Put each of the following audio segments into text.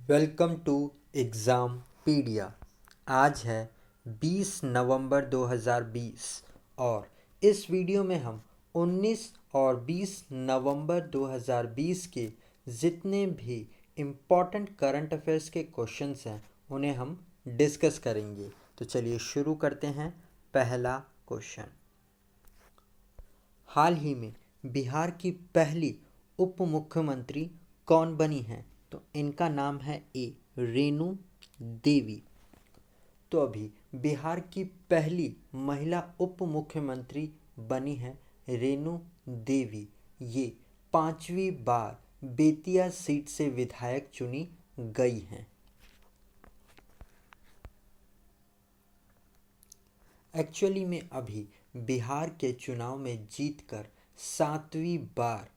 Welcome to exam पीडिया। आज है 20 नवंबर 2020 और इस वीडियो में हम 19 और 20 नवंबर 2020 के जितने भी इम्पॉर्टेंट करंट अफेयर्स के क्वेश्चंस हैं उन्हें हम डिस्कस करेंगे। तो चलिए शुरू करते हैं। पहला क्वेश्चन, हाल ही में बिहार की पहली उप मुख्यमंत्री कौन बनी है? तो इनका नाम है ए रेणु देवी। तो अभी बिहार की पहली महिला उप मुख्यमंत्री बनी है रेणु देवी। ये 5वीं बार बेतिया सीट से विधायक चुनी गई हैं। एक्चुअली में अभी बिहार के चुनाव में जीतकर 7वीं बार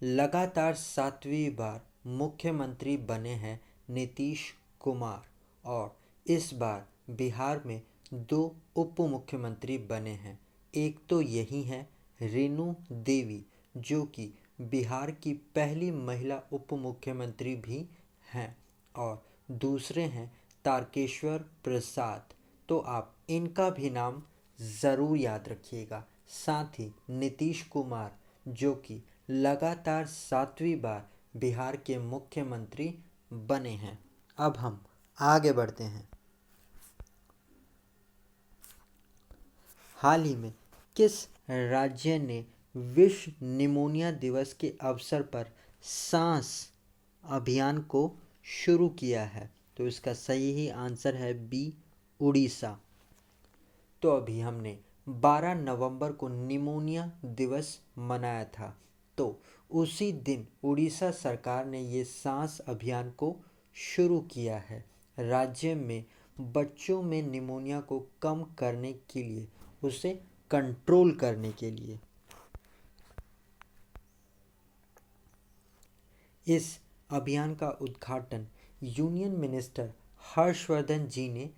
लगातार 7वीं बार मुख्यमंत्री बने हैं नीतीश कुमार। और इस बार बिहार में 2 उप मुख्यमंत्री बने हैं। एक तो यही है रेणु देवी जो कि बिहार की पहली महिला उप मुख्यमंत्री भी हैं, और दूसरे हैं तारकेश्वर प्रसाद। तो आप इनका भी नाम ज़रूर याद रखिएगा। साथ ही नीतीश कुमार जो कि लगातार 7वीं बार बिहार के मुख्यमंत्री बने हैं। अब हम आगे बढ़ते हैं। हाल ही में किस राज्य ने विश्व निमोनिया दिवस के अवसर पर सांस अभियान को शुरू किया है? तो इसका सही आंसर है बी उड़ीसा। तो अभी हमने 12 नवंबर को निमोनिया दिवस मनाया था, तो उसी दिन उड़ीसा सरकार ने ये सांस अभियान को शुरू किया है राज्य में बच्चों में निमोनिया को कम करने के लिए, उसे कंट्रोल करने के लिए। इस अभियान का उद्घाटन यूनियन मिनिस्टर हर्षवर्धन जी ने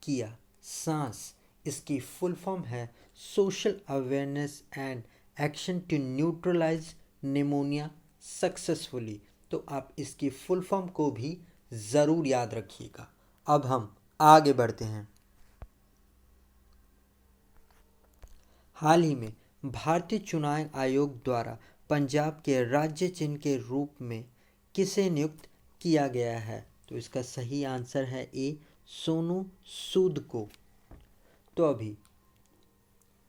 किया। सांस इसकी फुल फॉर्म है social awareness and action to neutralise pneumonia successfully. तो आप इसकी फुल फॉर्म को भी ज़रूर याद रखिएगा। अब हम आगे बढ़ते हैं। हाल ही में भारतीय चुनाव आयोग द्वारा पंजाब के राज्य चिन्ह के रूप में किसे नियुक्त किया गया है? तो इसका सही आंसर है ए सोनू सूद को। तो अभी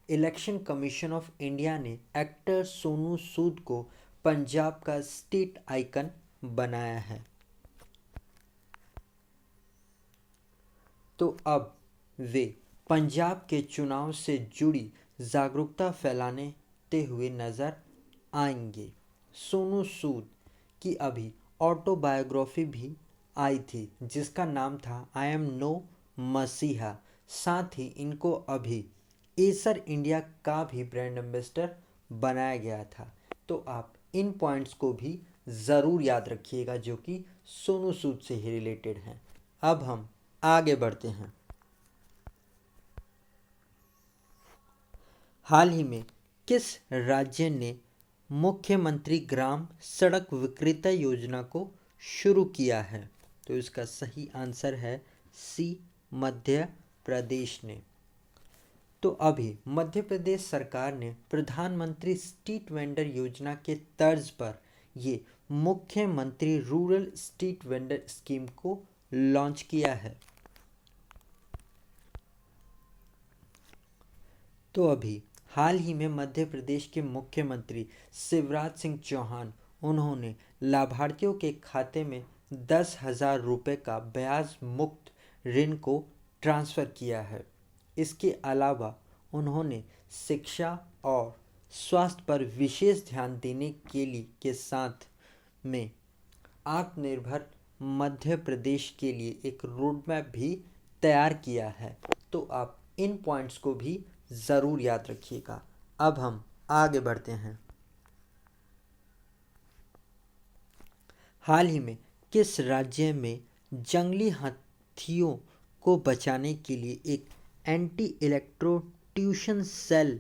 इलेक्शन कमीशन ऑफ इंडिया ने एक्टर सोनू सूद को पंजाब का स्टेट आइकन बनाया है। तो अब वे पंजाब के चुनाव से जुड़ी जागरूकता फैलाते हुए नजर आएंगे। सोनू सूद की अभी ऑटोबायोग्राफी भी आई थी जिसका नाम था आई एम नो मसीहा। साथ ही इनको अभी एसर इंडिया का भी ब्रांड एम्बेसडर बनाया गया था। तो आप इन पॉइंट्स को भी ज़रूर याद रखिएगा जो कि सोनू सूद से ही रिलेटेड हैं। अब हम आगे बढ़ते हैं। हाल ही में किस राज्य ने मुख्यमंत्री ग्राम सड़क विक्रेता योजना को शुरू किया है? तो इसका सही आंसर है सी मध्य प्रदेश ने। तो अभी मध्य प्रदेश सरकार ने प्रधानमंत्री स्ट्रीट वेंडर योजना के तर्ज पर ये मुख्यमंत्री रूरल स्ट्रीट वेंडर स्कीम को लॉन्च किया है। तो अभी हाल ही में मध्य प्रदेश के मुख्यमंत्री शिवराज सिंह चौहान उन्होंने लाभार्थियों के खाते में 10,000 रुपये का ब्याज मुक्त ऋण को ट्रांसफ़र किया है। इसके अलावा उन्होंने शिक्षा और स्वास्थ्य पर विशेष ध्यान देने के साथ में आत्मनिर्भर मध्य प्रदेश के लिए एक रोड मैप भी तैयार किया है। तो आप इन पॉइंट्स को भी ज़रूर याद रखिएगा। अब हम आगे बढ़ते हैं। हाल ही में किस राज्य में जंगली हाथियों को बचाने के लिए एक एंटी इलेक्ट्रोट्यूशन सेल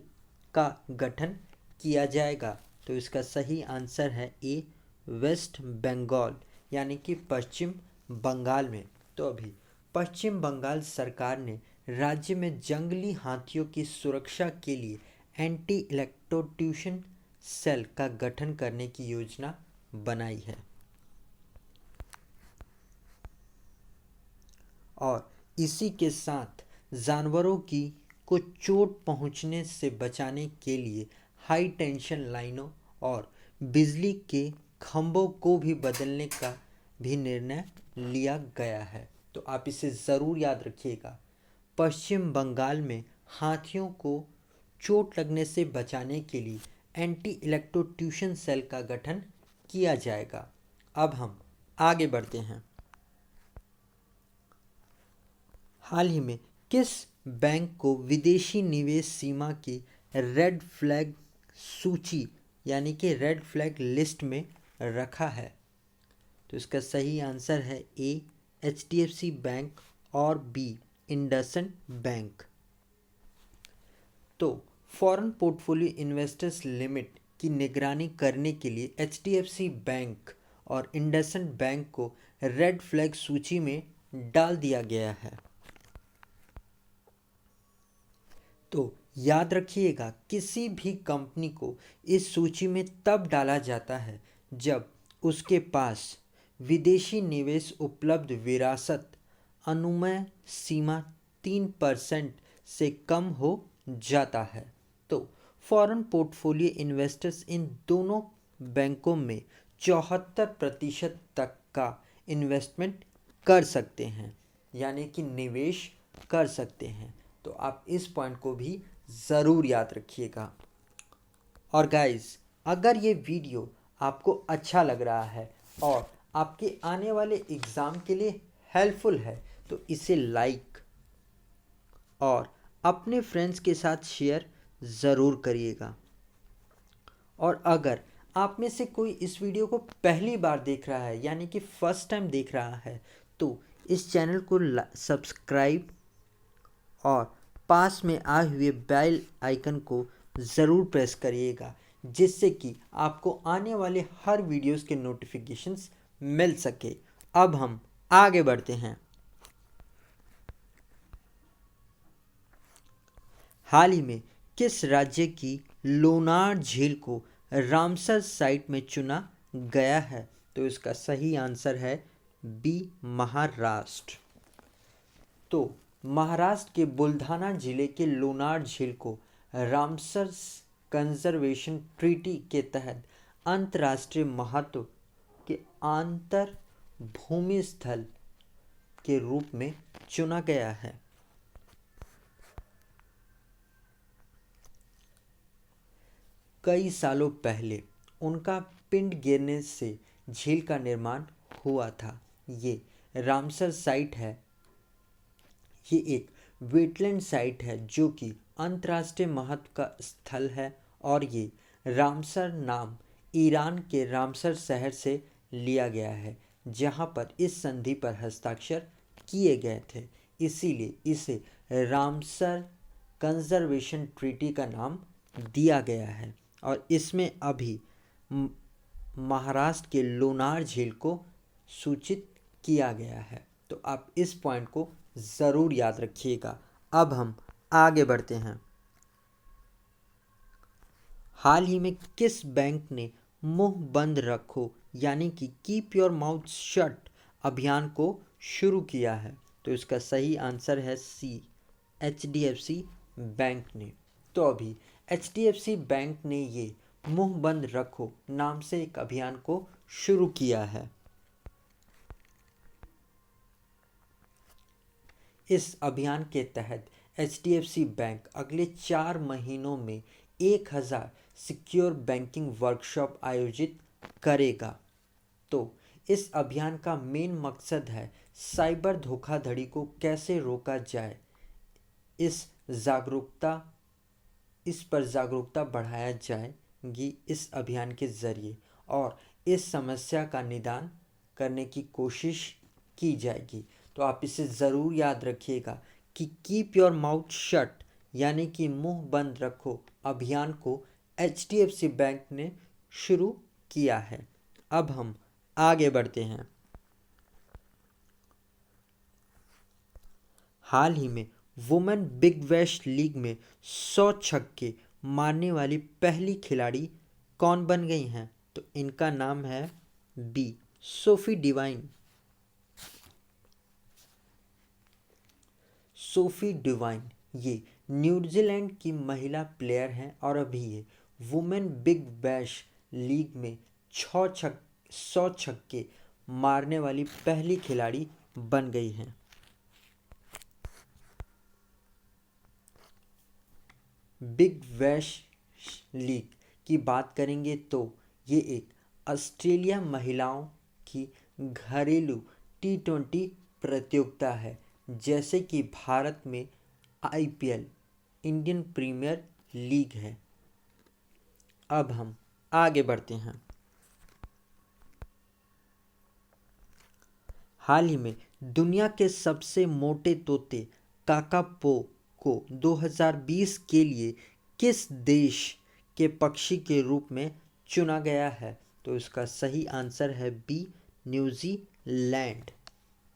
का गठन किया जाएगा? तो इसका सही आंसर है ए वेस्ट बंगाल यानी कि पश्चिम बंगाल में, तो अभी पश्चिम बंगाल सरकार ने राज्य में जंगली हाथियों की सुरक्षा के लिए एंटी इलेक्ट्रोट्यूशन सेल का गठन करने की योजना बनाई है। और इसी के साथ जानवरों की को चोट पहुंचने से बचाने के लिए हाई टेंशन लाइनों और बिजली के खंभों को भी बदलने का भी निर्णय लिया गया है। तो आप इसे ज़रूर याद रखिएगा। पश्चिम बंगाल में हाथियों को चोट लगने से बचाने के लिए एंटी इलेक्ट्रोट्यूशन सेल का गठन किया जाएगा। अब हम आगे बढ़ते हैं। हाल ही में किस बैंक को विदेशी निवेश सीमा की रेड फ्लैग सूची यानी कि रेड फ्लैग लिस्ट में रखा है? तो इसका सही आंसर है ए HDFC बैंक और बी इंडसइंड बैंक। तो फॉरेन पोर्टफोलियो इन्वेस्टर्स लिमिट की निगरानी करने के लिए HDFC बैंक और इंडसइंड बैंक को रेड फ्लैग सूची में डाल दिया गया है। तो याद रखिएगा, किसी भी कंपनी को इस सूची में तब डाला जाता है जब उसके पास विदेशी निवेश उपलब्ध विरासत अनुमेय सीमा 3% से कम हो जाता है। तो फॉरेन पोर्टफोलियो इन्वेस्टर्स इन दोनों बैंकों में 74% तक का इन्वेस्टमेंट कर सकते हैं, यानी कि निवेश कर सकते हैं। तो आप इस पॉइंट को भी ज़रूर याद रखिएगा। और गाइस, अगर ये वीडियो आपको अच्छा लग रहा है और आपके आने वाले एग्ज़ाम के लिए हेल्पफुल है तो इसे लाइक और अपने फ्रेंड्स के साथ शेयर ज़रूर करिएगा। और अगर आप में से कोई इस वीडियो को पहली बार देख रहा है यानी कि फर्स्ट टाइम देख रहा है तो इस चैनल को सब्सक्राइब और पास में आए हुए बेल आइकन को ज़रूर प्रेस करिएगा, जिससे कि आपको आने वाले हर वीडियोस के नोटिफिकेशंस मिल सके। अब हम आगे बढ़ते हैं। हाल ही में किस राज्य की लोनार झील को रामसर साइट में चुना गया है? तो इसका सही आंसर है बी महाराष्ट्र। तो महाराष्ट्र के बुल्धाना जिले के लोनार झील को रामसर कंजर्वेशन ट्रीटी के तहत अंतर्राष्ट्रीय महत्व के आंतर भूमि स्थल के रूप में चुना गया है। कई सालों पहले उनका पिंड गिरने से झील का निर्माण हुआ था। ये रामसर साइट है। ये एक वेटलैंड साइट है जो कि अंतर्राष्ट्रीय महत्व का स्थल है और ये रामसर नाम ईरान के रामसर शहर से लिया गया है, जहाँ पर इस संधि पर हस्ताक्षर किए गए थे। इसीलिए इसे रामसर कंजर्वेशन ट्रीटी का नाम दिया गया है। और इसमें अभी महाराष्ट्र के लोनार झील को सूचित किया गया है। तो आप इस पॉइंट को ज़रूर याद रखिएगा। अब हम आगे बढ़ते हैं। हाल ही में किस बैंक ने मुंह बंद रखो यानी कि कीप योर माउथ शट अभियान को शुरू किया है? तो इसका सही आंसर है सी HDFC बैंक ने। तो अभी HDFC बैंक ने ये मुंह बंद रखो नाम से एक अभियान को शुरू किया है। इस अभियान के तहत HDFC बैंक अगले 4 महीनों में 1000 सिक्योर बैंकिंग वर्कशॉप आयोजित करेगा। तो इस अभियान का मेन मकसद है साइबर धोखाधड़ी को कैसे रोका जाए, इस पर जागरूकता बढ़ाया जाएगी इस अभियान के ज़रिए, और इस समस्या का निदान करने की कोशिश की जाएगी। तो आप इसे ज़रूर याद रखिएगा कि कीप योर माउथ शट यानी कि मुंह बंद रखो अभियान को HDFC बैंक ने शुरू किया है। अब हम आगे बढ़ते हैं। हाल ही में वुमेन बिग बैश लीग में 100 छक्के मारने वाली पहली खिलाड़ी कौन बन गई हैं? तो इनका नाम है B Sophie Devine. Sophie Devine ये न्यूजीलैंड की महिला प्लेयर हैं और अभी ये वुमेन बिग बैश लीग में 100 छक्के मारने वाली पहली खिलाड़ी बन गई हैं। बिग बैश लीग की बात करेंगे तो ये एक ऑस्ट्रेलिया महिलाओं की घरेलू T20 प्रतियोगिता है, जैसे कि भारत में IPL इंडियन प्रीमियर लीग है। अब हम आगे बढ़ते हैं। हाल ही में दुनिया के सबसे मोटे तोते काकापो को 2020 के लिए किस देश के पक्षी के रूप में चुना गया है? तो इसका सही आंसर है बी न्यूजीलैंड।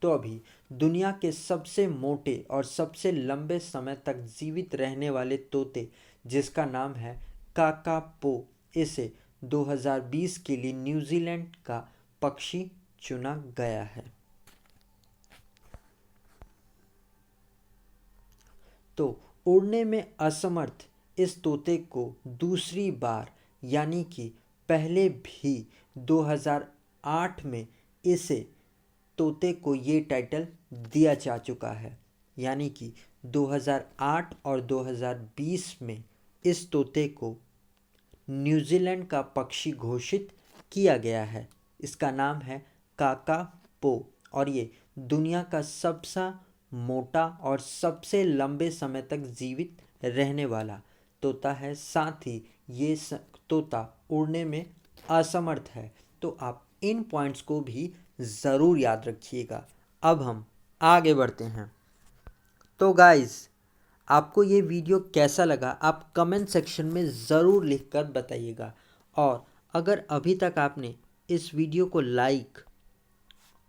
तो अभी दुनिया के सबसे मोटे और सबसे लंबे समय तक जीवित रहने वाले तोते जिसका नाम है काकापो, इसे 2020 के लिए न्यूजीलैंड का पक्षी चुना गया है। तो उड़ने में असमर्थ इस तोते को दूसरी बार यानी कि पहले भी 2008 में इसे तोते को ये टाइटल दिया जा चुका है, यानी कि 2008 और 2020 में इस तोते को न्यूजीलैंड का पक्षी घोषित किया गया है। इसका नाम है काकापो और ये दुनिया का सबसे मोटा और सबसे लंबे समय तक जीवित रहने वाला तोता है। साथ ही ये तोता उड़ने में असमर्थ है। तो आप इन पॉइंट्स को भी ज़रूर याद रखिएगा। अब हम आगे बढ़ते हैं। तो गाइस, आपको ये वीडियो कैसा लगा आप कमेंट सेक्शन में ज़रूर लिखकर बताइएगा। और अगर अभी तक आपने इस वीडियो को लाइक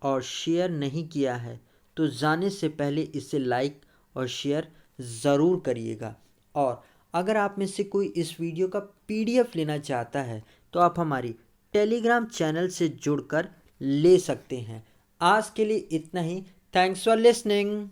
और शेयर नहीं किया है तो जाने से पहले इसे लाइक और शेयर ज़रूर करिएगा। और अगर आप में से कोई इस वीडियो का PDF लेना चाहता है तो आप हमारी टेलीग्राम चैनल से जुड़कर ले सकते हैं। आज के लिए इतना ही। Thanks for listening.